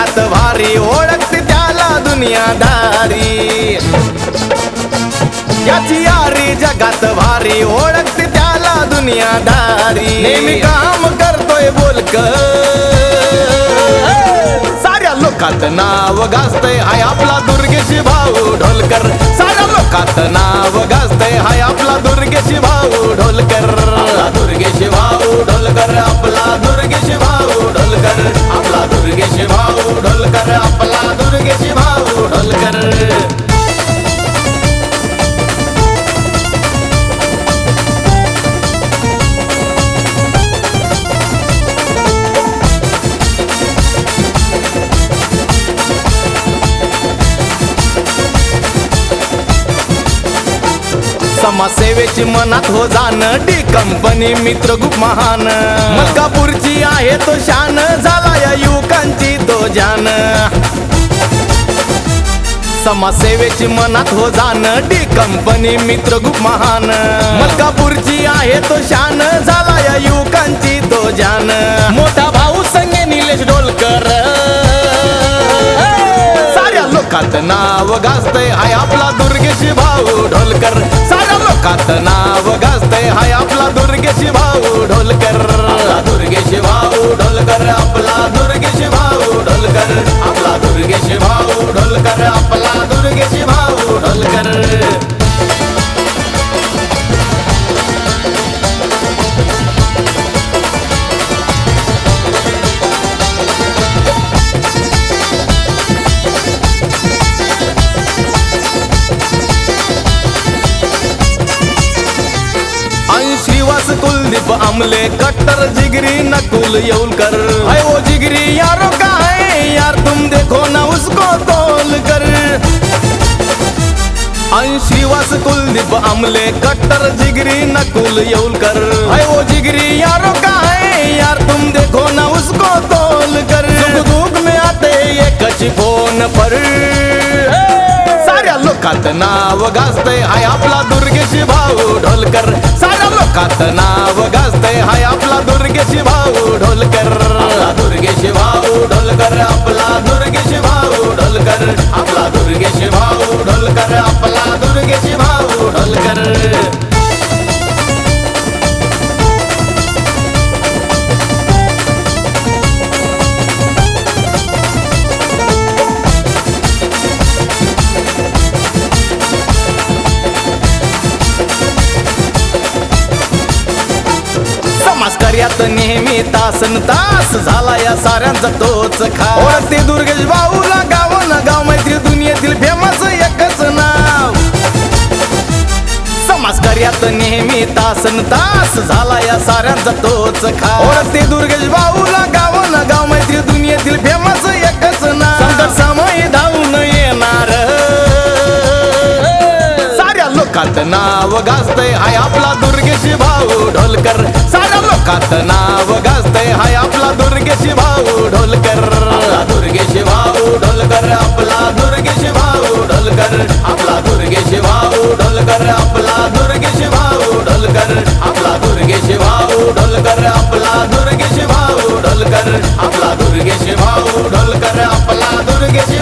जगात भारी ओळखते त्याला दुनियादारी याची यारी जगात भारी ओळखते त्याला दुनियादारी नेहमी काम करतोय बोलकर साऱ्या लोकात नाव गाजतय हाय आपला दुर्गेश भाऊ ढोलकर साऱ्या लोकात नाव गाजतय हाय आपला दुर्गेश भाऊ ढोलकर आपला दुर्गेश भाऊ ढोलकर आपला दुर्गेश भाऊ ढोलकर आपला दुर्गेश भाऊ ढोलकर आपला दुर्गेश भाऊ ढोलकर समाजसेवेची मनात हो जाण डी कंपनी मित्र खूप महान मलकापूरची आहे तो शान झाला या युवकांची तो जान समाजसेवेची मनात हो जाण डी कंपनी मित्र खूप महान मलकापूरची आहे तो शान झाला या युवकांची तो जान मोठा भाऊ संगे निलेश ढोलकर साऱ्या लोकात नाव गाजतय हाय आपला दुर्गेश भाऊ ढोलकर साऱ्या लोकात नाव गाजतय हाय आपला दुर्गेश भाऊ ढोलकर आपला दुर्गेश भाऊ ढोलकर आपला दुर्गेश भाऊ ढोलकर आपला दुर्गेश भाऊ ढोलकर आपला दुर्गेश भाऊ ढोलकर श्रीवास कुलदीप आमले कट्टर जिगरी नकुल येउलकर है वो जिगरी यारों का है यार तुम देखो ना उसको तोल कर श्रीवास कुलदीप आमले कट्टर जिगरी नकुल येउलकर है वो जिगरी यारों का है यार तुम देखो ना उसको तोल कर सुख दुख में आते ये कच फोन पर साऱ्या लोकात नाव गाजतय हाय आपला दुर्गेश भाऊ ढोलकर साऱ्या लोकात नाव गाजतय हाय आपला दुर्गेश भाऊ ढोलकर आपला दुर्गेश भाऊ ढोलकर आपला दुर्गेश भाऊ ढोलकर आपला दुर्गेश भाऊ ढोलकर आपला दुर्गेश भाऊ ढोलकर कार्यात नेहमी तासन तास झाला या साऱ्यांचा तोच खा ओळखते दुर्गेश भाऊला गाव न गाव मैत्री दुनियेतील फेमस एकच नाव समाज कार्यात नेहमी तासन तास झाला या साऱ्यांचा तोच खा ओळखते दुर्गेश भाऊला गाव न गाव मैत्री दुनियेतील फेमस एकच नाव संकट समय धावून येणार साऱ्या लोकात नाव गाजतय हाय आपला दुर्गेश भाऊ ढोलकर साऱ्या लोकात नाव गाजतय हाय आपला दुर्गेश भाऊ ढोलकर आपला दुर्गेश भाऊ ढोलकर आपला दुर्गेश भाऊ ढोलकर आपला दुर्गेश भाऊ ढोलकर आपला दुर्गेश भाऊ ढोलकर आपला दुर्गेश भाऊ ढोलकर आपला दुर्गेश भाऊ ढोलकर आपला दुर्गेश भाऊ ढोलकर आपला दुर्गेश